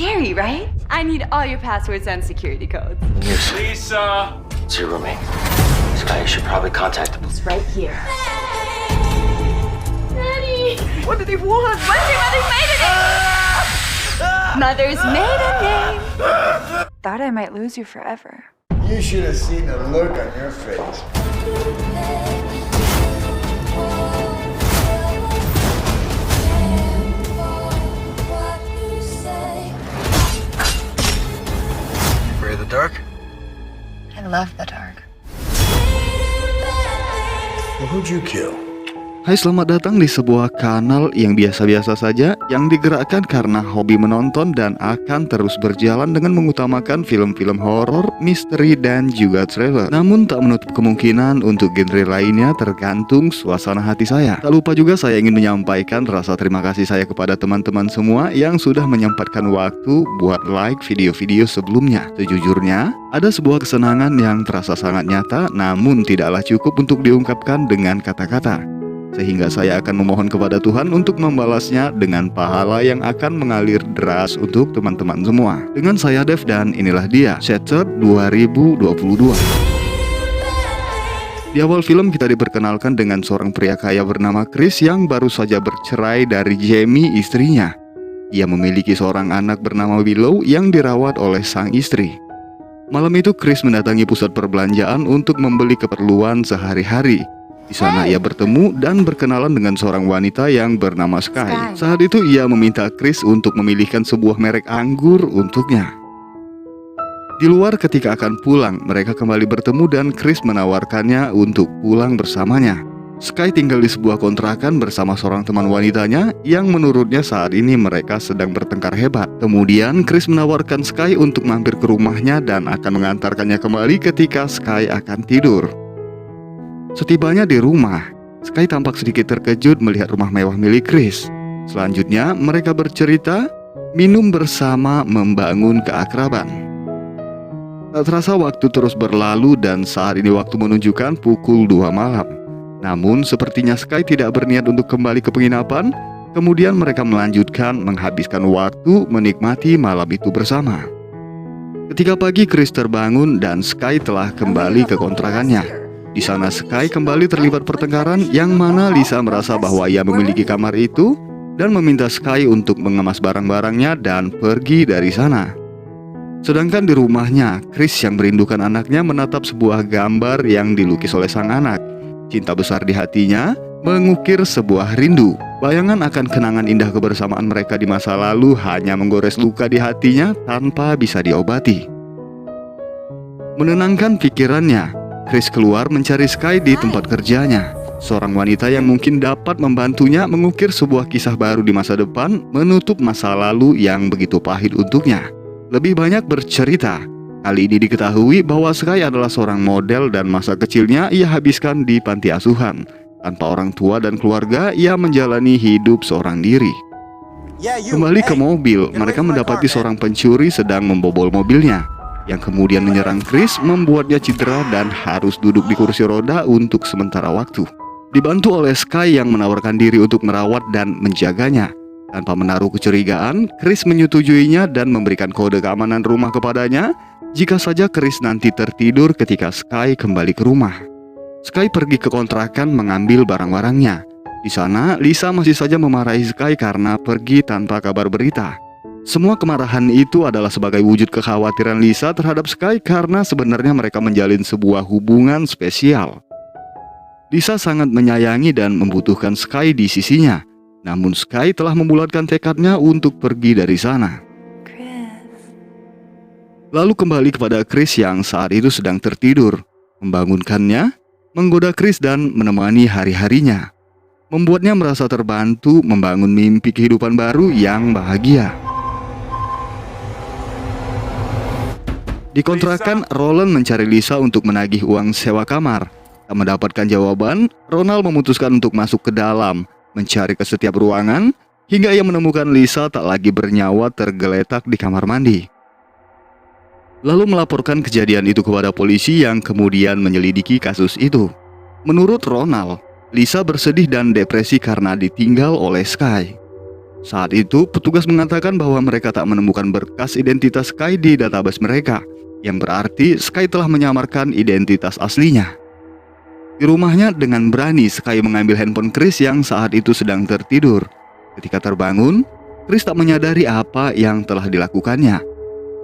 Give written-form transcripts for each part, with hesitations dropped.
scary, right? I need all your passwords and security codes. Lisa! It's your roommate. Sky, you should probably contact him. It's right here. Daddy! What do they want? What's your mother's maiden name? Mother's maiden name! Thought I might lose you forever. You should have seen the look on your face. Afraid of the dark? I love the dark. Well, who'd you kill? Hai, selamat datang di sebuah kanal yang biasa-biasa saja, yang digerakkan karena hobi menonton dan akan terus berjalan dengan mengutamakan film-film horor, misteri, dan juga thriller. Namun tak menutup kemungkinan untuk genre lainnya tergantung suasana hati saya. Tak lupa juga saya ingin menyampaikan rasa terima kasih saya kepada teman-teman semua yang sudah menyempatkan waktu buat like video-video sebelumnya. Sejujurnya, ada sebuah kesenangan yang terasa sangat nyata, namun tidaklah cukup untuk diungkapkan dengan kata-kata. Sehingga saya akan memohon kepada Tuhan untuk membalasnya dengan pahala yang akan mengalir deras untuk teman-teman semua. Dengan saya Dev, dan inilah dia Shattered 2022. Di awal film kita diperkenalkan dengan seorang pria kaya bernama Chris yang baru saja bercerai dari Jamie, istrinya. Ia memiliki seorang anak bernama Willow yang dirawat oleh sang istri. Malam itu Chris mendatangi pusat perbelanjaan untuk membeli keperluan sehari-hari. Di sana ia bertemu dan berkenalan dengan seorang wanita yang bernama Sky. Saat itu ia meminta Chris untuk memilihkan sebuah merek anggur untuknya. Di luar ketika akan pulang, mereka kembali bertemu dan Chris menawarkannya untuk pulang bersamanya. Sky tinggal di sebuah kontrakan bersama seorang teman wanitanya yang menurutnya saat ini mereka sedang bertengkar hebat. Kemudian Chris menawarkan Sky untuk mampir ke rumahnya dan akan mengantarkannya kembali ketika Sky akan tidur. Setibanya di rumah, Sky tampak sedikit terkejut melihat rumah mewah milik Chris. Selanjutnya mereka bercerita, minum bersama, membangun keakraban. Tak terasa waktu terus berlalu dan saat ini waktu menunjukkan pukul 2 malam. Namun sepertinya Sky tidak berniat untuk kembali ke penginapan. Kemudian mereka melanjutkan menghabiskan waktu menikmati malam itu bersama. Ketika pagi Chris terbangun dan Sky telah kembali ke kontrakannya. Di sana Sky kembali terlibat pertengkaran yang mana Lisa merasa bahwa ia memiliki kamar itu dan meminta Sky untuk mengemas barang-barangnya dan pergi dari sana. Sedangkan di rumahnya, Chris yang merindukan anaknya menatap sebuah gambar yang dilukis oleh sang anak. Cinta besar di hatinya mengukir sebuah rindu. Bayangan akan kenangan indah kebersamaan mereka di masa lalu hanya menggores luka di hatinya tanpa bisa diobati. Menenangkan pikirannya, Chris keluar mencari Sky di tempat kerjanya. Seorang wanita yang mungkin dapat membantunya mengukir sebuah kisah baru di masa depan, menutup masa lalu yang begitu pahit untuknya. Lebih banyak bercerita. Kali ini diketahui bahwa Sky adalah seorang model dan masa kecilnya ia habiskan di panti asuhan. Tanpa orang tua dan keluarga, ia menjalani hidup seorang diri. Kembali ke mobil, mereka mendapati seorang pencuri sedang membobol mobilnya, yang kemudian menyerang Chris, membuatnya cedera dan harus duduk di kursi roda untuk sementara waktu. Dibantu oleh Sky yang menawarkan diri untuk merawat dan menjaganya. Tanpa menaruh kecurigaan, Chris menyetujuinya dan memberikan kode keamanan rumah kepadanya jika saja Chris nanti tertidur ketika Sky kembali ke rumah. Sky pergi ke kontrakan mengambil barang-barangnya. Di sana, Lisa masih saja memarahi Sky karena pergi tanpa kabar berita. Semua kemarahan itu adalah sebagai wujud kekhawatiran Lisa terhadap Sky karena sebenarnya mereka menjalin sebuah hubungan spesial. Lisa sangat menyayangi dan membutuhkan Sky di sisinya. Namun Sky telah membulatkan tekadnya untuk pergi dari sana. Lalu kembali kepada Chris yang saat itu sedang tertidur. Membangunkannya, menggoda Chris dan menemani hari-harinya. Membuatnya merasa terbantu membangun mimpi kehidupan baru yang bahagia. Di kontrakan, Roland mencari Lisa untuk menagih uang sewa kamar. Tak mendapatkan jawaban, Ronald memutuskan untuk masuk ke dalam, mencari ke setiap ruangan, hingga ia menemukan Lisa tak lagi bernyawa tergeletak di kamar mandi. Lalu melaporkan kejadian itu kepada polisi yang kemudian menyelidiki kasus itu. Menurut Ronald, Lisa bersedih dan depresi karena ditinggal oleh Sky. Saat itu, petugas mengatakan bahwa mereka tak menemukan berkas identitas Sky di database mereka, yang berarti Sky telah menyamarkan identitas aslinya. Di rumahnya, dengan berani Sky mengambil handphone Chris yang saat itu sedang tertidur. Ketika terbangun, Chris tak menyadari apa yang telah dilakukannya.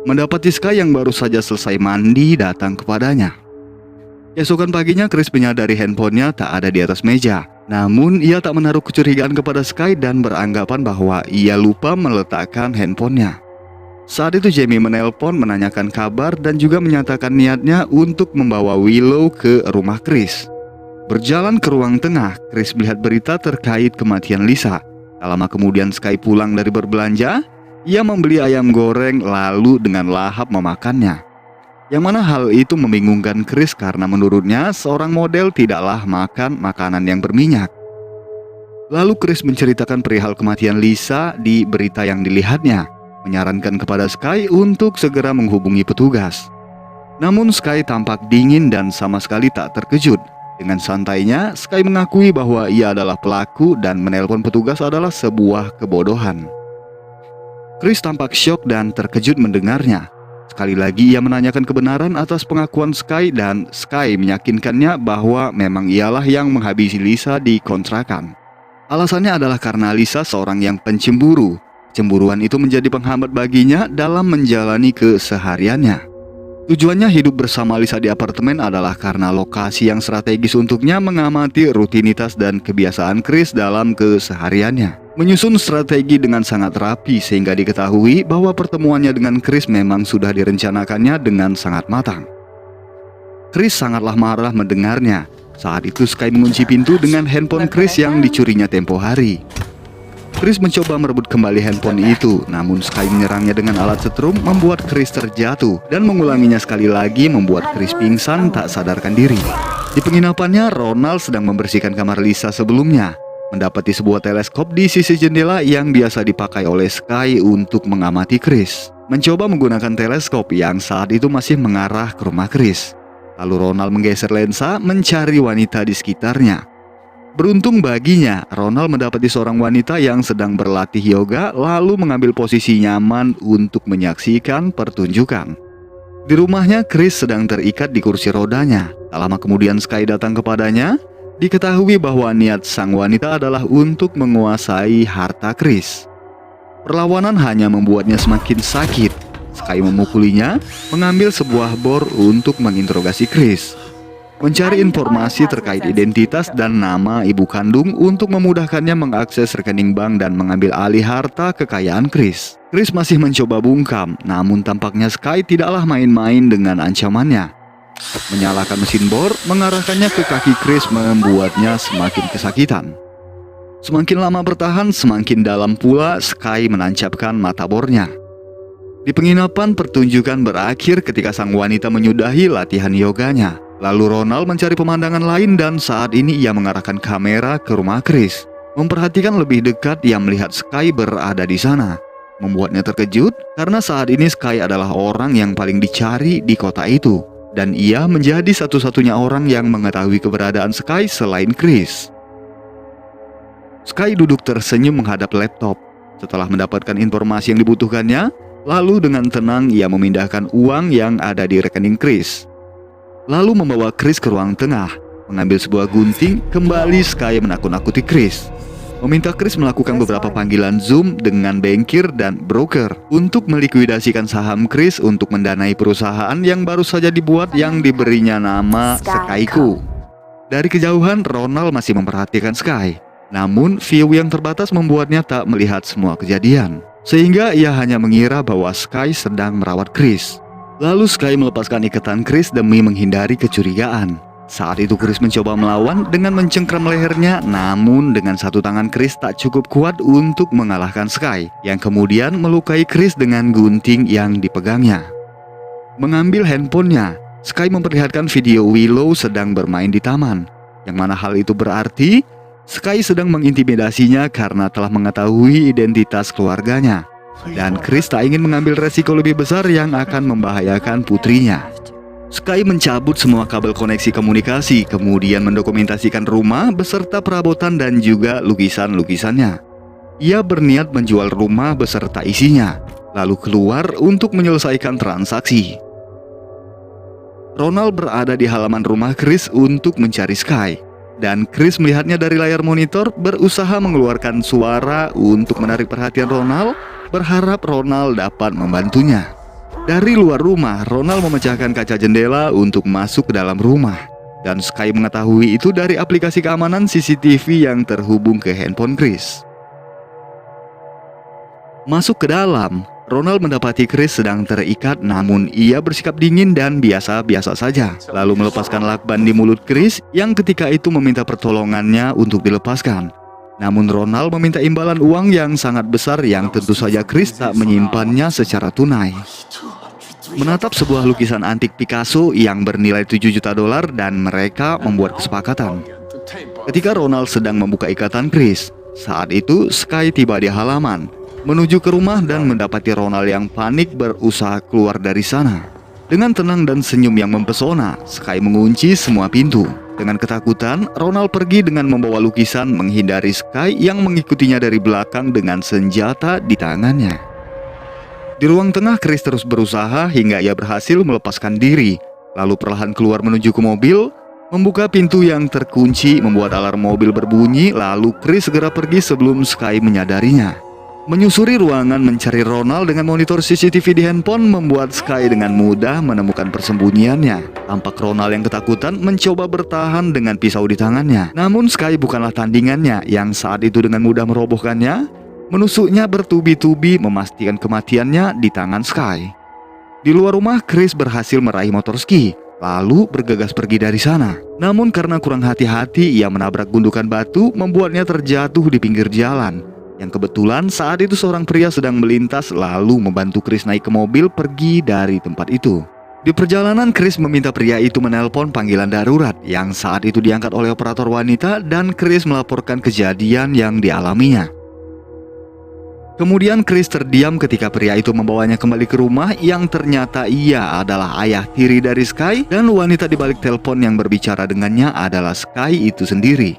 Mendapati Sky yang baru saja selesai mandi datang kepadanya. Keesokan paginya, Chris menyadari handphonenya tak ada di atas meja. Namun, ia tak menaruh kecurigaan kepada Sky dan beranggapan bahwa ia lupa meletakkan handphonenya. Saat itu Jamie menelpon menanyakan kabar dan juga menyatakan niatnya untuk membawa Willow ke rumah Chris. Berjalan ke ruang tengah, Chris melihat berita terkait kematian Lisa. Tak lama kemudian Sky pulang dari berbelanja, ia membeli ayam goreng lalu dengan lahap memakannya. Yang mana hal itu membingungkan Chris karena menurutnya seorang model tidaklah makan makanan yang berminyak. Lalu Chris menceritakan perihal kematian Lisa di berita yang dilihatnya, menyarankan kepada Sky untuk segera menghubungi petugas. Namun Sky tampak dingin dan sama sekali tak terkejut. Dengan santainya, Sky mengakui bahwa ia adalah pelaku dan menelpon petugas adalah sebuah kebodohan. Chris tampak syok dan terkejut mendengarnya. Sekali lagi ia menanyakan kebenaran atas pengakuan Sky dan Sky meyakinkannya bahwa memang ialah yang menghabisi Lisa di kontrakan. Alasannya adalah karena Lisa seorang yang pencemburu. Cemburuan itu menjadi penghambat baginya dalam menjalani kesehariannya. Tujuannya hidup bersama Lisa di apartemen adalah karena lokasi yang strategis untuknya mengamati rutinitas dan kebiasaan Chris dalam kesehariannya. Menyusun strategi dengan sangat rapi sehingga diketahui bahwa pertemuannya dengan Chris memang sudah direncanakannya dengan sangat matang. Chris sangatlah marah mendengarnya. Saat itu Sky mengunci pintu dengan handphone Chris yang dicurinya tempo hari. Chris mencoba merebut kembali handphone itu, namun Sky menyerangnya dengan alat setrum membuat Chris terjatuh dan mengulanginya sekali lagi membuat Chris pingsan tak sadarkan diri. Di penginapannya, Ronald sedang membersihkan kamar Lisa sebelumnya. Mendapati sebuah teleskop di sisi jendela yang biasa dipakai oleh Sky untuk mengamati Chris. Mencoba menggunakan teleskop yang saat itu masih mengarah ke rumah Chris. Lalu Ronald menggeser lensa mencari wanita di sekitarnya. Beruntung baginya, Ronald mendapati seorang wanita yang sedang berlatih yoga lalu mengambil posisi nyaman untuk menyaksikan pertunjukan. Di rumahnya, Chris sedang terikat di kursi rodanya. Tak lama kemudian Sky datang kepadanya. Diketahui bahwa niat sang wanita adalah untuk menguasai harta Chris. Perlawanan hanya membuatnya semakin sakit. Sky memukulinya, mengambil sebuah bor untuk menginterogasi Chris. Mencari informasi terkait identitas dan nama ibu kandung untuk memudahkannya mengakses rekening bank dan mengambil alih harta kekayaan Chris. Chris masih mencoba bungkam, namun tampaknya Sky tidaklah main-main dengan ancamannya. Menyalakan mesin bor, mengarahkannya ke kaki Chris membuatnya semakin kesakitan. Semakin lama bertahan, semakin dalam pula Sky menancapkan mata bornya. Di penginapan, pertunjukan berakhir ketika sang wanita menyudahi latihan yoganya. Lalu Ronald mencari pemandangan lain dan saat ini ia mengarahkan kamera ke rumah Chris. Memperhatikan lebih dekat, ia melihat Sky berada di sana. Membuatnya terkejut karena saat ini Sky adalah orang yang paling dicari di kota itu. Dan ia menjadi satu-satunya orang yang mengetahui keberadaan Sky selain Chris. Sky duduk tersenyum menghadap laptop. Setelah mendapatkan informasi yang dibutuhkannya, lalu dengan tenang ia memindahkan uang yang ada di rekening Chris. Lalu membawa Chris ke ruang tengah. Mengambil sebuah gunting, kembali Sky menakut-nakuti Chris. Meminta Chris melakukan beberapa panggilan Zoom dengan bankir dan broker untuk melikuidasikan saham Chris untuk mendanai perusahaan yang baru saja dibuat yang diberinya nama Skyco. Dari kejauhan, Ronald masih memperhatikan Sky. Namun, view yang terbatas membuatnya tak melihat semua kejadian. Sehingga ia hanya mengira bahwa Sky sedang merawat Chris. Lalu Sky melepaskan ikatan Chris demi menghindari kecurigaan. Saat itu Chris mencoba melawan dengan mencengkram lehernya, namun dengan satu tangan Chris tak cukup kuat untuk mengalahkan Sky, yang kemudian melukai Chris dengan gunting yang dipegangnya. Mengambil handphonenya, Sky memperlihatkan video Willow sedang bermain di taman, yang mana hal itu berarti Sky sedang mengintimidasinya karena telah mengetahui identitas keluarganya, dan Chris tak ingin mengambil resiko lebih besar yang akan membahayakan putrinya. Sky mencabut semua kabel koneksi komunikasi, kemudian mendokumentasikan rumah beserta perabotan dan juga lukisan-lukisannya. Ia berniat menjual rumah beserta isinya, lalu keluar untuk menyelesaikan transaksi. Ronald berada di halaman rumah Chris untuk mencari Sky, dan Chris melihatnya dari layar monitor berusaha mengeluarkan suara untuk menarik perhatian Ronald, berharap Ronald dapat membantunya. Dari luar rumah, Ronald memecahkan kaca jendela untuk masuk ke dalam rumah, dan Sky mengetahui itu dari aplikasi keamanan CCTV yang terhubung ke handphone Chris. Masuk ke dalam, Ronald mendapati Chris sedang terikat, namun ia bersikap dingin dan biasa-biasa saja, lalu melepaskan lakban di mulut Chris yang ketika itu meminta pertolongannya untuk dilepaskan. Namun Ronald meminta imbalan uang yang sangat besar yang tentu saja Chris tak menyimpannya secara tunai. Menatap sebuah lukisan antik Picasso yang bernilai $7 juta dan mereka membuat kesepakatan. Ketika Ronald sedang membuka ikatan Chris, saat itu Sky tiba di halaman, menuju ke rumah dan mendapati Ronald yang panik berusaha keluar dari sana. Dengan tenang dan senyum yang mempesona, Sky mengunci semua pintu. Dengan ketakutan, Ronald pergi dengan membawa lukisan menghindari Sky yang mengikutinya dari belakang dengan senjata di tangannya. Di ruang tengah, Chris terus berusaha hingga ia berhasil melepaskan diri, lalu perlahan keluar menuju ke mobil, membuka pintu yang terkunci membuat alarm mobil berbunyi, lalu Chris segera pergi sebelum Sky menyadarinya. Menyusuri ruangan mencari Ronald dengan monitor CCTV di handphone membuat Sky dengan mudah menemukan persembunyiannya. Tampak Ronald yang ketakutan mencoba bertahan dengan pisau di tangannya. Namun Sky bukanlah tandingannya yang saat itu dengan mudah merobohkannya. Menusuknya bertubi-tubi memastikan kematiannya di tangan Sky. Di luar rumah, Chris berhasil meraih motor ski, lalu bergegas pergi dari sana. Namun karena kurang hati-hati, ia menabrak gundukan batu membuatnya terjatuh di pinggir jalan. Yang kebetulan saat itu seorang pria sedang melintas lalu membantu Chris naik ke mobil pergi dari tempat itu. Di perjalanan, Chris meminta pria itu menelpon panggilan darurat yang saat itu diangkat oleh operator wanita dan Chris melaporkan kejadian yang dialaminya. Kemudian Chris terdiam ketika pria itu membawanya kembali ke rumah yang ternyata ia adalah ayah tiri dari Sky dan wanita di balik telepon yang berbicara dengannya adalah Sky itu sendiri.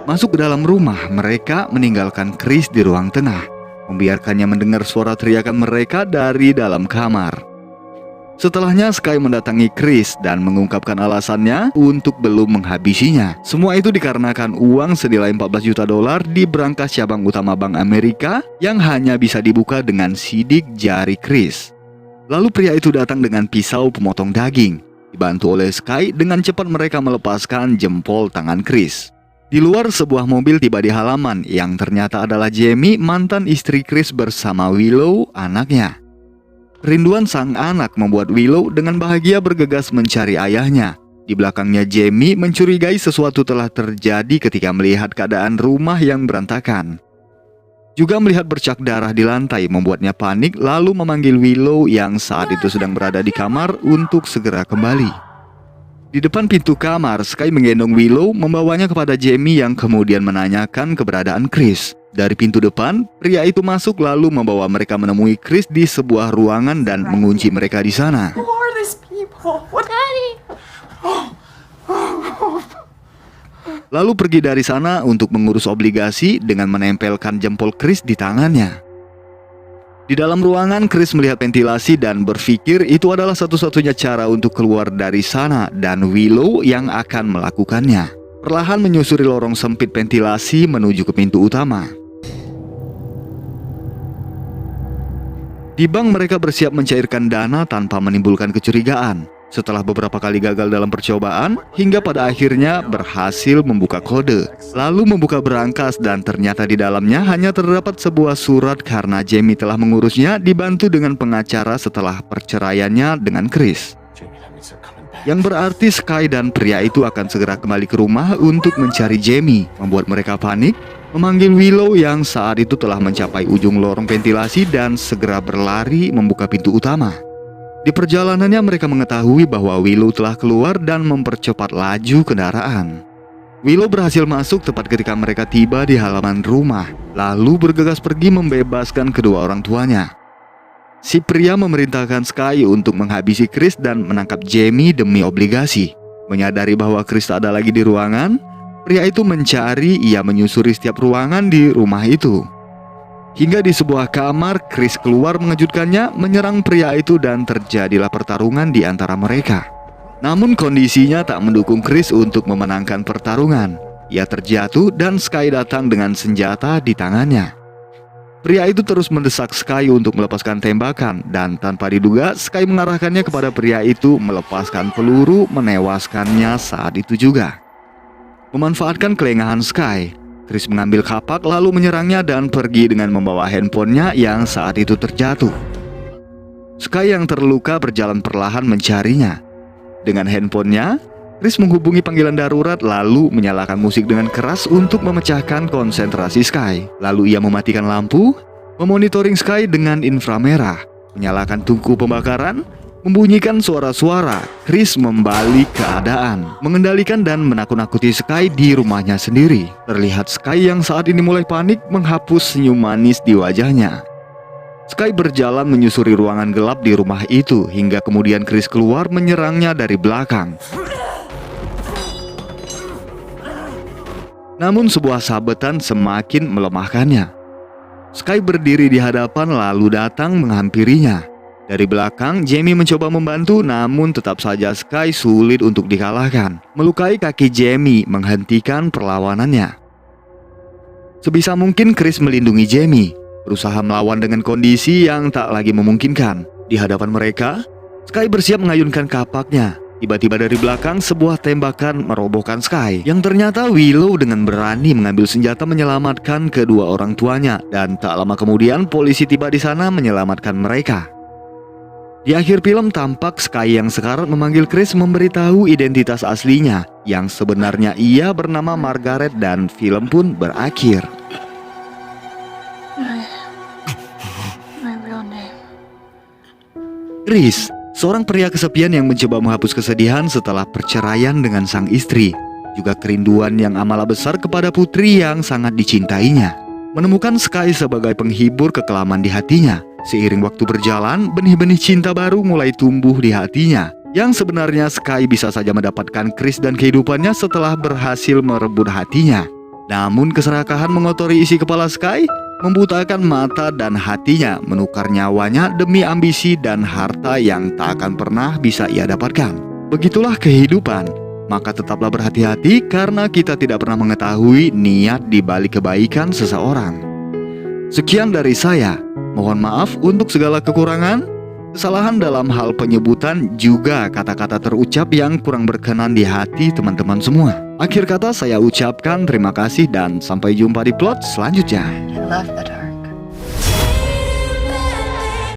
Masuk ke dalam rumah, mereka meninggalkan Chris di ruang tengah, membiarkannya mendengar suara teriakan mereka dari dalam kamar. Setelahnya Sky mendatangi Chris dan mengungkapkan alasannya untuk belum menghabisinya. Semua itu dikarenakan uang senilai $14 juta di brankas cabang utama Bank Amerika yang hanya bisa dibuka dengan sidik jari Chris. Lalu pria itu datang dengan pisau pemotong daging. Dibantu oleh Sky, dengan cepat mereka melepaskan jempol tangan Chris. Di luar, sebuah mobil tiba di halaman yang ternyata adalah Jamie, mantan istri Chris bersama Willow, anaknya. Rinduan sang anak membuat Willow dengan bahagia bergegas mencari ayahnya. Di belakangnya, Jamie mencurigai sesuatu telah terjadi ketika melihat keadaan rumah yang berantakan. Juga melihat bercak darah di lantai membuatnya panik lalu memanggil Willow yang saat itu sedang berada di kamar untuk segera kembali. Di depan pintu kamar, Sky menggendong Willow membawanya kepada Jamie yang kemudian menanyakan keberadaan Chris. Dari pintu depan, pria itu masuk lalu membawa mereka menemui Chris di sebuah ruangan dan mengunci mereka di sana. Who are these people? What? Daddy! Lalu pergi dari sana untuk mengurus obligasi dengan menempelkan jempol Chris di tangannya. Di dalam ruangan, Chris melihat ventilasi dan berpikir itu adalah satu-satunya cara untuk keluar dari sana dan Willow yang akan melakukannya. Perlahan menyusuri lorong sempit ventilasi menuju ke pintu utama. Di bank mereka bersiap mencairkan dana tanpa menimbulkan kecurigaan. Setelah beberapa kali gagal dalam percobaan, hingga pada akhirnya berhasil membuka kode, lalu membuka berangkas dan ternyata di dalamnya hanya terdapat sebuah surat karena Jamie telah mengurusnya dibantu dengan pengacara setelah perceraiannya dengan Chris. Yang berarti Sky dan pria itu akan segera kembali ke rumah untuk mencari Jamie, membuat mereka panik, memanggil Willow yang saat itu telah mencapai ujung lorong ventilasi dan segera berlari membuka pintu utama. Di perjalanannya mereka mengetahui bahwa Willow telah keluar dan mempercepat laju kendaraan. Willow berhasil masuk tepat ketika mereka tiba di halaman rumah, lalu bergegas pergi membebaskan kedua orang tuanya. si pria memerintahkan Sky untuk menghabisi Chris dan menangkap Jamie demi obligasi. Menyadari bahwa Chris tak ada lagi di ruangan, pria itu mencari, ia menyusuri setiap ruangan di rumah itu. Hingga di sebuah kamar, Chris keluar mengejutkannya, menyerang pria itu dan terjadilah pertarungan di antara mereka. Namun kondisinya tak mendukung Chris untuk memenangkan pertarungan. Ia terjatuh dan Sky datang dengan senjata di tangannya. Pria itu terus mendesak Sky untuk melepaskan tembakan, dan tanpa diduga Sky mengarahkannya kepada pria itu, melepaskan peluru, menewaskannya saat itu juga. Memanfaatkan kelengahan Sky, Chris mengambil kapak lalu menyerangnya dan pergi dengan membawa handphonenya yang saat itu terjatuh. Sky yang terluka berjalan perlahan mencarinya. Dengan handphonenya, Chris menghubungi panggilan darurat lalu menyalakan musik dengan keras untuk memecahkan konsentrasi Sky. Lalu ia mematikan lampu, memonitoring Sky dengan inframerah, menyalakan tungku pembakaran, membunyikan suara-suara. Chris membalik keadaan, mengendalikan dan menakut-nakuti Sky di rumahnya sendiri. Terlihat Sky yang saat ini mulai panik menghapus senyum manis di wajahnya. Sky berjalan menyusuri ruangan gelap di rumah itu hingga kemudian Chris keluar menyerangnya dari belakang. Namun sebuah sabetan semakin melemahkannya. Sky berdiri di hadapan lalu datang menghampirinya. Dari belakang, Jamie mencoba membantu, namun tetap saja Sky sulit untuk dikalahkan. Melukai kaki Jamie, menghentikan perlawanannya. Sebisa mungkin Chris melindungi Jamie, berusaha melawan dengan kondisi yang tak lagi memungkinkan. Di hadapan mereka, Sky bersiap mengayunkan kapaknya. Tiba-tiba dari belakang sebuah tembakan merobohkan Sky, yang ternyata Willow dengan berani mengambil senjata menyelamatkan kedua orang tuanya, dan tak lama kemudian polisi tiba di sana menyelamatkan mereka. Di akhir film tampak Sky yang sekarat memanggil Chris memberitahu identitas aslinya, yang sebenarnya ia bernama Margaret, dan film pun berakhir. My real name. Chris, seorang pria kesepian yang mencoba menghapus kesedihan setelah perceraian dengan sang istri, juga kerinduan yang amat besar kepada putri yang sangat dicintainya. Menemukan Sky sebagai penghibur kekelaman di hatinya. Seiring waktu berjalan, benih-benih cinta baru mulai tumbuh di hatinya. Yang sebenarnya Sky bisa saja mendapatkan Chris dan kehidupannya setelah berhasil merebut hatinya. Namun keserakahan mengotori isi kepala Sky, membutakan mata dan hatinya, menukar nyawanya demi ambisi dan harta yang tak akan pernah bisa ia dapatkan. Begitulah kehidupan. Maka tetaplah berhati-hati karena kita tidak pernah mengetahui niat di balik kebaikan seseorang. Sekian dari saya. Mohon maaf untuk segala kekurangan, kesalahan dalam hal penyebutan, juga kata-kata terucap yang kurang berkenan di hati teman-teman semua. Akhir kata saya ucapkan terima kasih dan sampai jumpa di plot selanjutnya. I love the dark.